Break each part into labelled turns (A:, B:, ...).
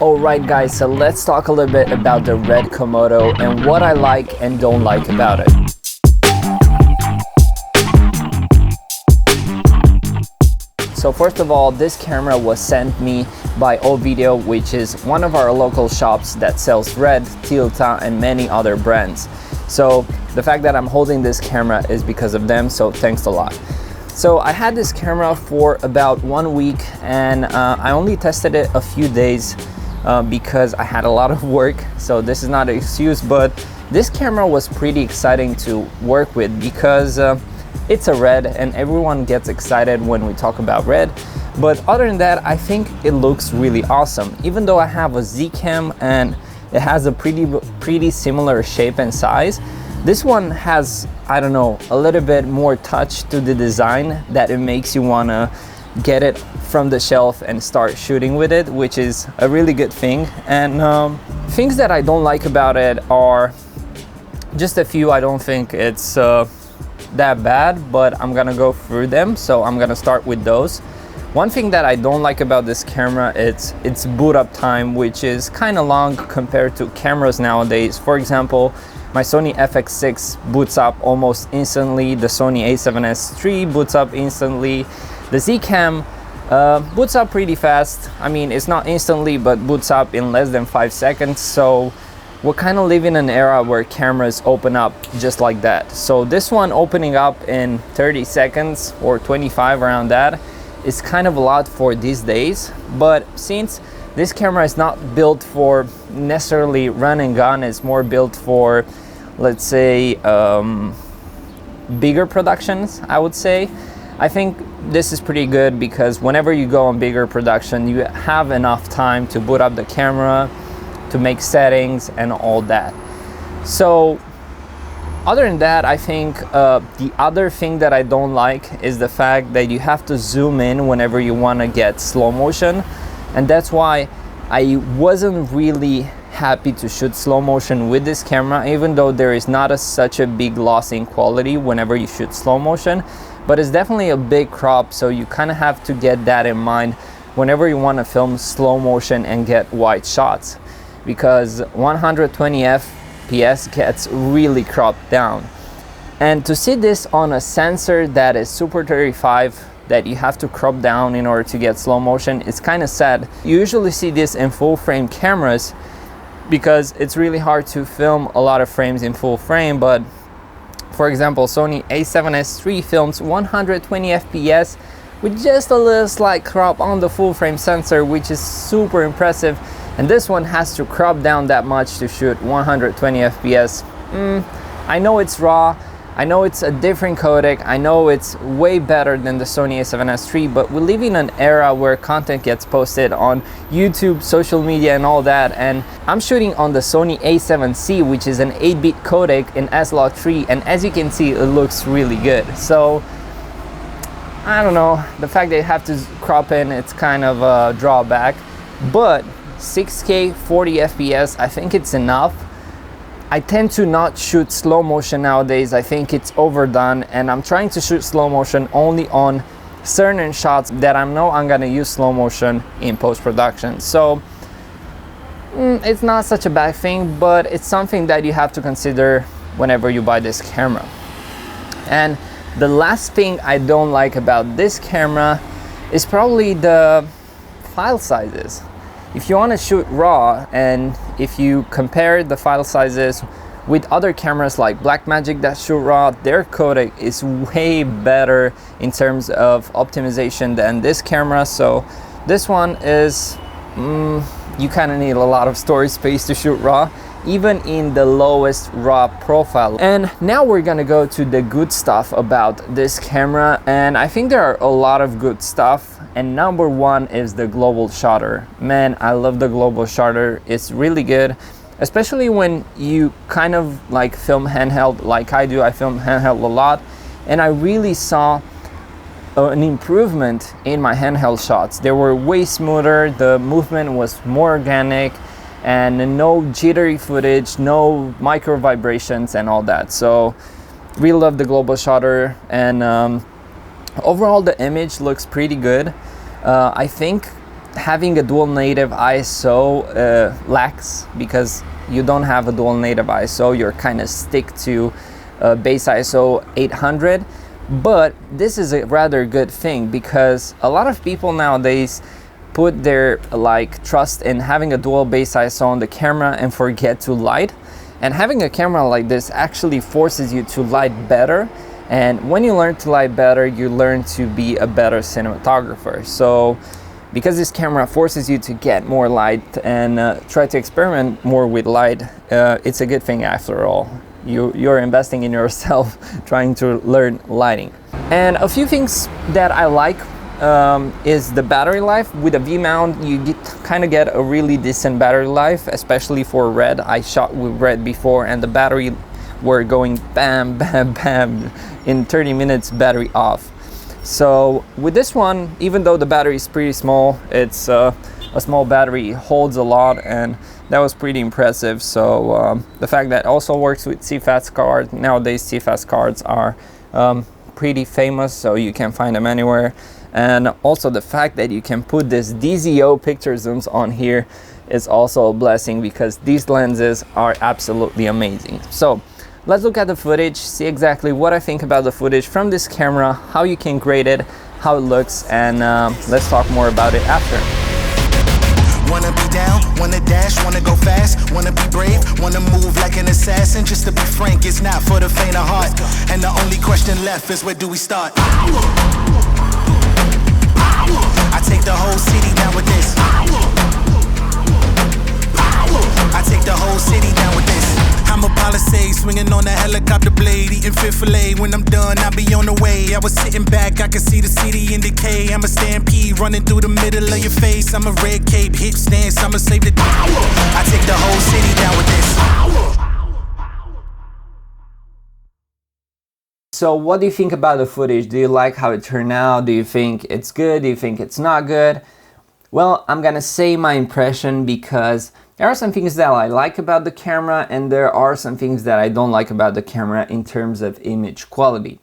A: Alright guys, so let's talk a little bit about the red Komodo and what I like and don't like about it. So first of all, this camera was sent me by Video, which is one of our local shops that sells red, Toughts, and many other brands. So the fact that I'm holding this camera is because of them, so thanks a lot. So I had this camera for about 1 week and I only tested it a few days because I had a lot of work, so this is not an excuse, but this camera was pretty exciting to work with because it's a red and everyone gets excited when we talk about red. But other than that, I think it looks really awesome. Even though I have a Z cam and it has a pretty similar shape and size, this one has, I don't know, a little bit more touch to the design that it makes you wanna get it from the shelf and start shooting with it, which is a really good thing. And things that I don't like about it are just a few. I don't think it's that bad, but I'm gonna go through them, so I'm gonna start with those. One thing that I don't like about this camera, it's boot up time, which is kind of long compared to cameras nowadays. For example, my Sony FX6 boots up almost instantly, the Sony a7S III boots up instantly, the Z cam boots up pretty fast. I mean, it's not instantly, but boots up in less than 5 seconds. So we're kind of living in an era where cameras open up just like that. So this one opening up in 30 seconds or 25, around that, is kind of a lot for these days. But since this camera is not built for necessarily run and gun, it's more built for, let's say, bigger productions, I would say, I think this is pretty good because whenever you go on bigger production, you have enough time to boot up the camera, to make settings and all that. So other than that, I think the other thing that I don't like is the fact that you have to zoom in whenever you want to get slow motion, and that's why I wasn't really happy to shoot slow motion with this camera, even though there is not such a big loss in quality whenever you shoot slow motion. But it's definitely a big crop, so you kind of have to get that in mind whenever you want to film slow motion and get wide shots, because 120 FPS gets really cropped down. And to see this on a sensor that is Super 35 that you have to crop down in order to get slow motion, it's kind of sad. You usually see this in full frame cameras because it's really hard to film a lot of frames in full frame. But for example, Sony a7S III films 120 FPS with just a little slight crop on the full frame sensor, which is super impressive. And this one has to crop down that much to shoot 120 FPS. I know it's RAW, I know it's a different codec, I know it's way better than the Sony a7S III, but we live in an era where content gets posted on YouTube, social media and all that, and I'm shooting on the Sony a7C, which is an 8-bit codec in S-Log3, and as you can see, it looks really good. So I don't know, the fact that you have to crop in, it's kind of a drawback, but 6K 40 FPS, I think it's enough. I tend to not shoot slow motion nowadays. I think it's overdone, and I'm trying to shoot slow motion only on certain shots that I know I'm gonna use slow motion in post-production. So it's not such a bad thing, but it's something that you have to consider whenever you buy this camera. And the last thing I don't like about this camera is probably the file sizes. If you want to shoot RAW, and if you compare the file sizes with other cameras like Blackmagic that shoot RAW, their codec is way better in terms of optimization than this camera. So this one is, you kind of need a lot of storage space to shoot RAW, even in the lowest RAW profile. And now we're gonna go to the good stuff about this camera, and I think there are a lot of good stuff. And number one is the global shutter. Man, I love the global shutter. It's really good, especially when you kind of like film handheld like I do. I film handheld a lot, and I really saw an improvement in my handheld shots. They were way smoother, the movement was more organic, and no jittery footage, no micro vibrations and all that. So really love the global shutter, and overall the image looks pretty good. I think having a dual native ISO lacks, because you don't have a dual native ISO. You're kind of stick to base ISO 800. But this is a rather good thing, because a lot of people nowadays put their trust in having a dual base ISO on the camera and forget to light. And having a camera like this actually forces you to light better. And when you learn to light better, you learn to be a better cinematographer. So because this camera forces you to get more light and try to experiment more with light, it's a good thing after all. You're investing in yourself trying to learn lighting. And a few things that I like is the battery life. With a V-mount, you kind of get a really decent battery life, especially for red. I shot with red before, and the battery were going bam, bam, bam. In 30 minutes, battery off. So with this one, even though the battery is pretty small, it's a small battery, holds a lot, and that was pretty impressive. So the fact that it also works with CFast cards. Nowadays CFast cards are pretty famous, so you can find them anywhere. And also the fact that you can put this DZO picture zooms on here is also a blessing, because these lenses are absolutely amazing. So let's look at the footage, see exactly what I think about the footage from this camera, how you can grade it, how it looks, and let's talk more about it after.
B: Wanna be down, wanna dash, wanna go fast, wanna be brave, wanna move like an assassin. Just to be frank, it's not for the faint of heart. And the only question left is, where do we start? I take the whole city down with this. I take the whole city down with this. I'm a Palisade, swinging on a helicopter blade, eating filet. When I'm done, I'll be on the way. I was sitting back, I can see the city in decay. I'm a stampede running through the middle of your face. I'm a red cape, hip stance, I'ma save the day. I take the whole city down with this.
A: So what do you think about the footage? Do you like how it turned out? Do you think it's good? Do you think it's not good? Well, I'm gonna say my impression, because there are some things that I like about the camera, and there are some things that I don't like about the camera in terms of image quality.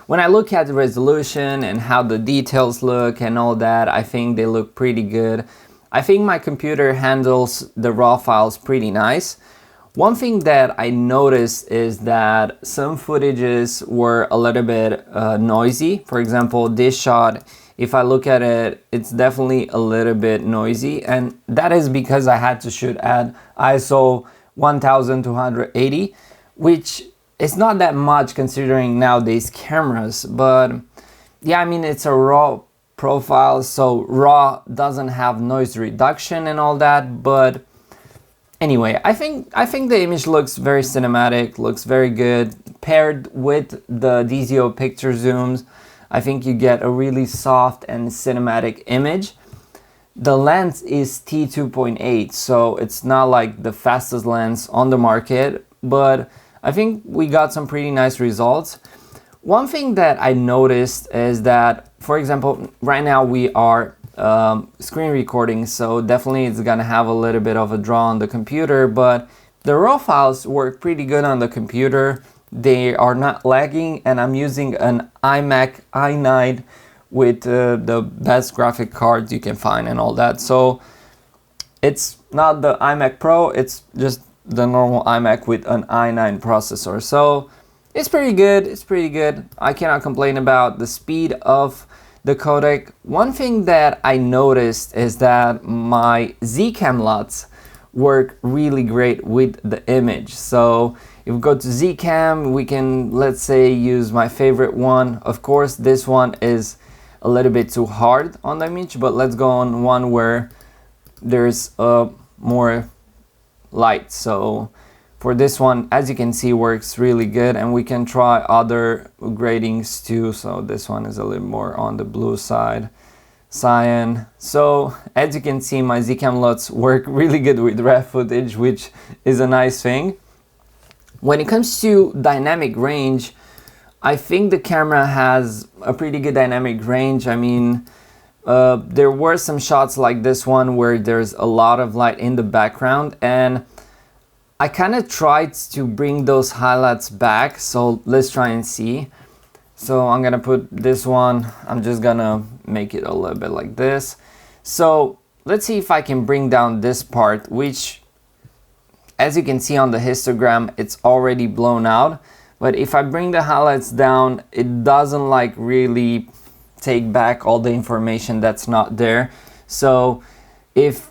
A: When I look at the resolution and how the details look and all that, I think they look pretty good. I think my computer handles the raw files pretty nice. One thing that I noticed is that some footages were a little bit noisy. For example, this shot, if I look at it, it's definitely a little bit noisy, and that is because I had to shoot at ISO 1280, which is not that much considering nowadays cameras. But yeah, I mean, it's a RAW profile, so RAW doesn't have noise reduction and all that. But anyway, I think the image looks very cinematic, looks very good. Paired with the DZO picture zooms, I think you get a really soft and cinematic image. The lens is T2.8, so it's not like the fastest lens on the market, but I think we got some pretty nice results. One thing that I noticed is that, for example, right now we are screen recording, so definitely it's gonna have a little bit of a draw on the computer, but the raw files work pretty good on the computer. They are not lagging, and I'm using an iMac i9 with the best graphic cards you can find and all that. So it's not the iMac Pro, it's just the normal iMac with an i9 processor. So it's pretty good, it's pretty good. I cannot complain about the speed of the codec. One thing that I noticed is that my Zcam LUTs work really great with the image. So if we go to Zcam, we can, let's say, use my favorite one. Of course, this one is a little bit too hard on the image, but let's go on one where there's more light. So for this one, as you can see, works really good, and we can try other gradings too. So this one is a little more on the blue side, cyan. So as you can see, my Zcam LUTs work really good with RAW footage, which is a nice thing. When it comes to dynamic range, I think the camera has a pretty good dynamic range. I mean, there were some shots like this one where there's a lot of light in the background, and I kind of tried to bring those highlights back. So let's try and see. So I'm gonna put this one, I'm just gonna make it a little bit like this. So let's see if I can bring down this part, which as you can see on the histogram, it's already blown out. But if I bring the highlights down, it doesn't like really take back all the information that's not there. So if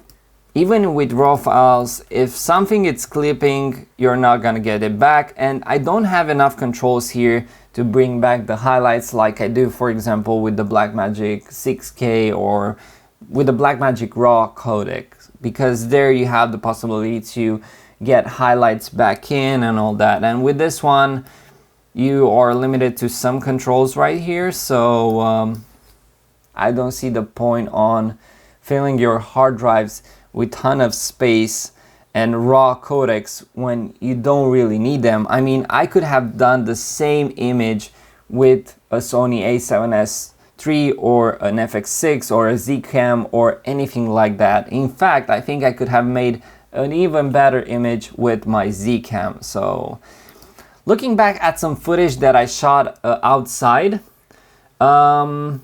A: even with raw files, if something is clipping, you're not gonna get it back. And I don't have enough controls here to bring back the highlights like I do, for example, with the Blackmagic 6K or with the Blackmagic RAW codec, because there you have the possibility to get highlights back in and all that. And with this one, you are limited to some controls right here. So I don't see the point on filling your hard drives with ton of space and raw codecs when you don't really need them. I mean, I could have done the same image with a Sony a7S III or an FX6 or a Zcam or anything like that. In fact, I think I could have made an even better image with my Zcam. So looking back at some footage that I shot outside, yeah,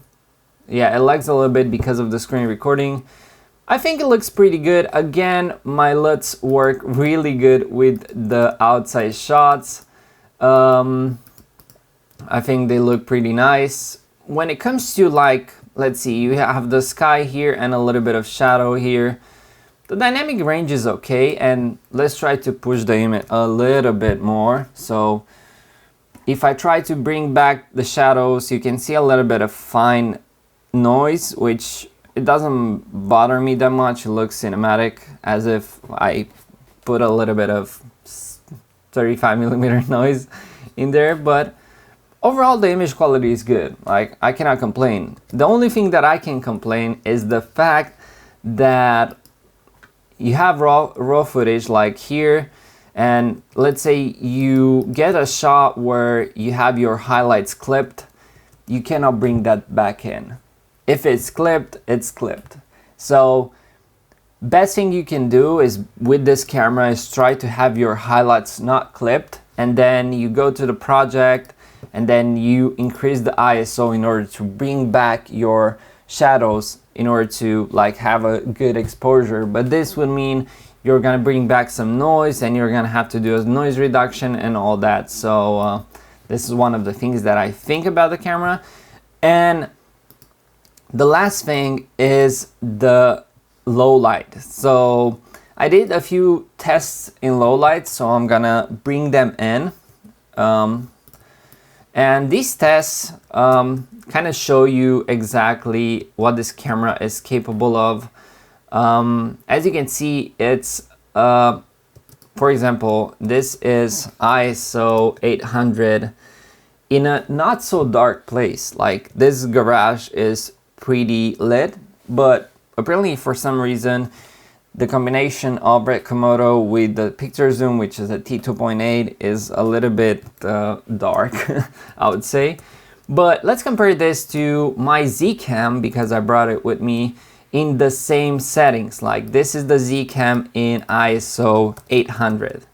A: it lags a little bit because of the screen recording. I think it looks pretty good. Again, my LUTs work really good with the outside shots. I think they look pretty nice. When it comes to, like, let's see, you have the sky here and a little bit of shadow here. The dynamic range is okay, and let's try to push the image a little bit more. So if I try to bring back the shadows, you can see a little bit of fine noise, which it doesn't bother me that much. It looks cinematic, as if I put a little bit of 35mm noise in there. But overall, the image quality is good. Like, I cannot complain. The only thing that I can complain is the fact that you have raw footage like here, and let's say you get a shot where you have your highlights clipped, you cannot bring that back in. If it's clipped, it's clipped. So best thing you can do is with this camera is try to have your highlights not clipped, and then you go to the project and then you increase the ISO in order to bring back your shadows in order to like have a good exposure. But this would mean you're gonna bring back some noise and you're gonna have to do a noise reduction and all that. So this is one of the things that I think about the camera. And the last thing is the low light. So I did a few tests in low light, so I'm gonna bring them in. And these tests kind of show you exactly what this camera is capable of. As you can see, it's, for example, this is ISO 800 in a not so dark place. Like, this garage is pretty lit, but apparently for some reason the combination of Red Komodo with the picture zoom, which is a T2.8, is a little bit dark, I would say. But let's compare this to my Zcam, because I brought it with me in the same settings. Like, this is the Zcam in ISO 800.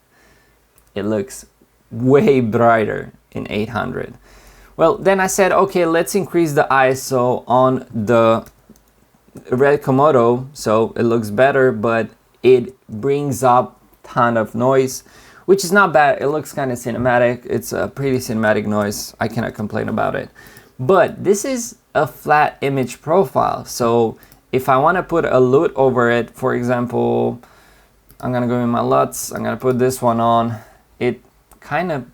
A: It looks way brighter in 800. Well, then I said, okay, let's increase the ISO on the Red Komodo so it looks better, but it brings up ton of noise, which is not bad. It looks kind of cinematic. It's a pretty cinematic noise. I cannot complain about it. But this is a flat image profile. So if I want to put a LUT over it, for example, I'm gonna go in my LUTs, I'm gonna put this one on, it kind of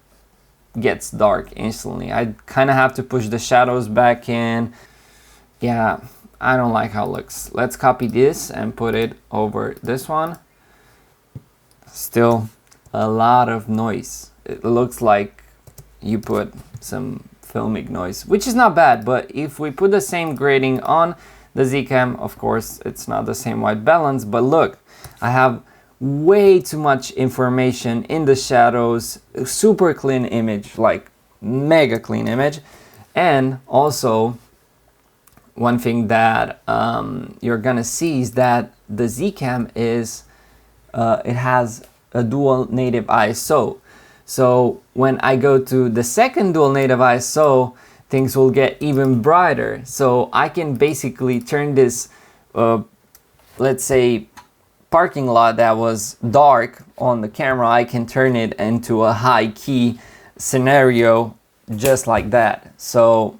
A: gets dark instantly. I kind of have to push the shadows back in. Yeah, I don't like how it looks. Let's copy this and put it over this one. Still a lot of noise. It looks like you put some filmic noise, which is not bad. But if we put the same grading on the Zcam, of course, it's not the same white balance. But look, I have way too much information in the shadows. Super clean image, like mega clean image. And also, one thing that you're gonna see is that the Zcam is, it has a dual native ISO. So when I go to the second dual native ISO, things will get even brighter. So I can basically turn this let's say, parking lot that was dark on the camera, I can turn it into a high key scenario just like that. So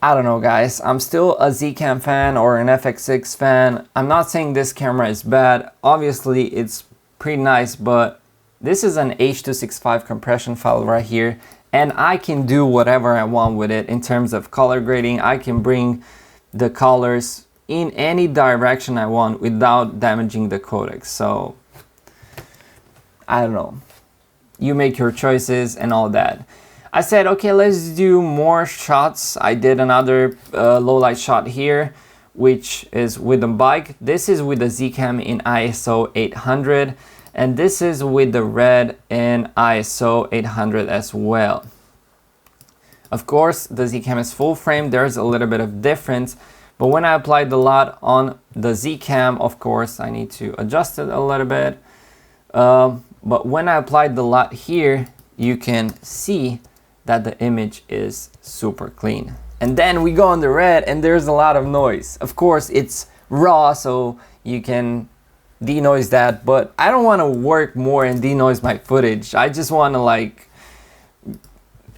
A: I don't know, guys, I'm still a Zcam fan or an FX6 fan. I'm not saying this camera is bad. Obviously it's pretty nice, but this is an H.265 compression file right here, and I can do whatever I want with it in terms of color grading. I can bring the colors in any direction I want without damaging the codec. So I don't know, you make your choices and all that. I said, okay, let's do more shots. I did another low light shot here, which is with the bike. This is with the Zcam in ISO 800, and this is with the Red in ISO 800 as well. Of course, the Zcam is full frame. There's a little bit of difference, but when I applied the LUT on the Zcam, of course, I need to adjust it a little bit. But when I applied the LUT here, you can see that the image is super clean. And then we go on the Red and there's a lot of noise. Of course, it's raw, so you can denoise that, but I don't want to work more and denoise my footage. I just want to like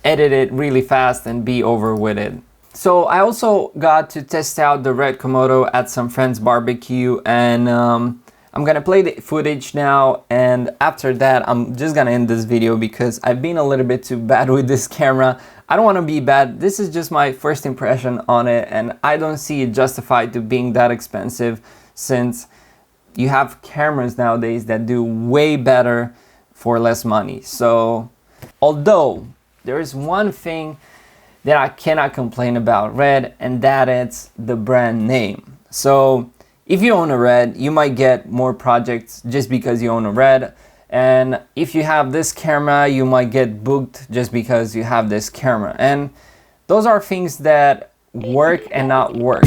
A: edit it really fast and be over with it. So I also got to test out the Red Komodo at some friend's barbecue, and I'm gonna play the footage now, and after that I'm just gonna end this video because I've been a little bit too bad with this camera. I don't want to be bad. This is just my first impression on it, and I don't see it justified to being that expensive, since you have cameras nowadays that do way better for less money. So although there is one thing that I cannot complain about Red, and that is the brand name. So if you own a Red, you might get more projects just because you own a Red. And if you have this camera, you might get booked just because you have this camera. And those are things that work and not work.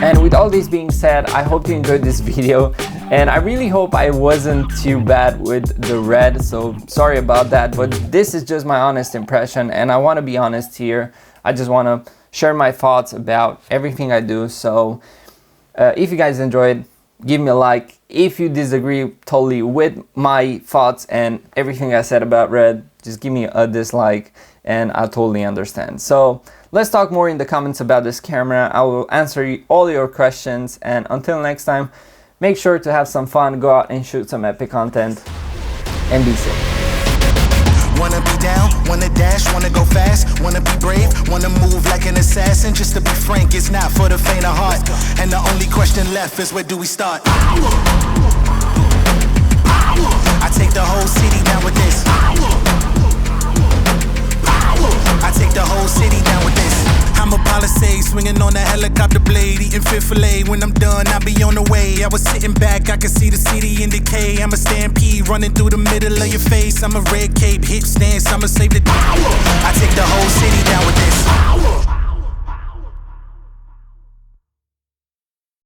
A: And with all this being said, I hope you enjoyed this video, and I really hope I wasn't too bad with the Red, so sorry about that, but this is just my honest impression, and I want to be honest here. I just want to share my thoughts about everything I do. So if you guys enjoyed, give me a like. If you disagree totally with my thoughts and everything I said about Red, just give me a dislike and I totally understand. So let's talk more in the comments about this camera. I will answer all your questions, and until next time, make sure to have some fun, go out and shoot some epic content, and be safe.
B: Wanna be down, wanna dash, wanna go fast, wanna be brave, wanna move like an assassin. Just to be frank, it's not for the faint of heart. And the only question left is, where do we start? I take the whole city down with this. I take the whole city down with this. I'm a Palisade, swinging on a helicopter blade, eating fish fillet. When I'm done, I'll be on the way. I was sitting back, I can see the city in decay. I'm a stampede running through the middle of your face. I'm a red cape, hit stance, I'ma save the day. I take the whole city down with this.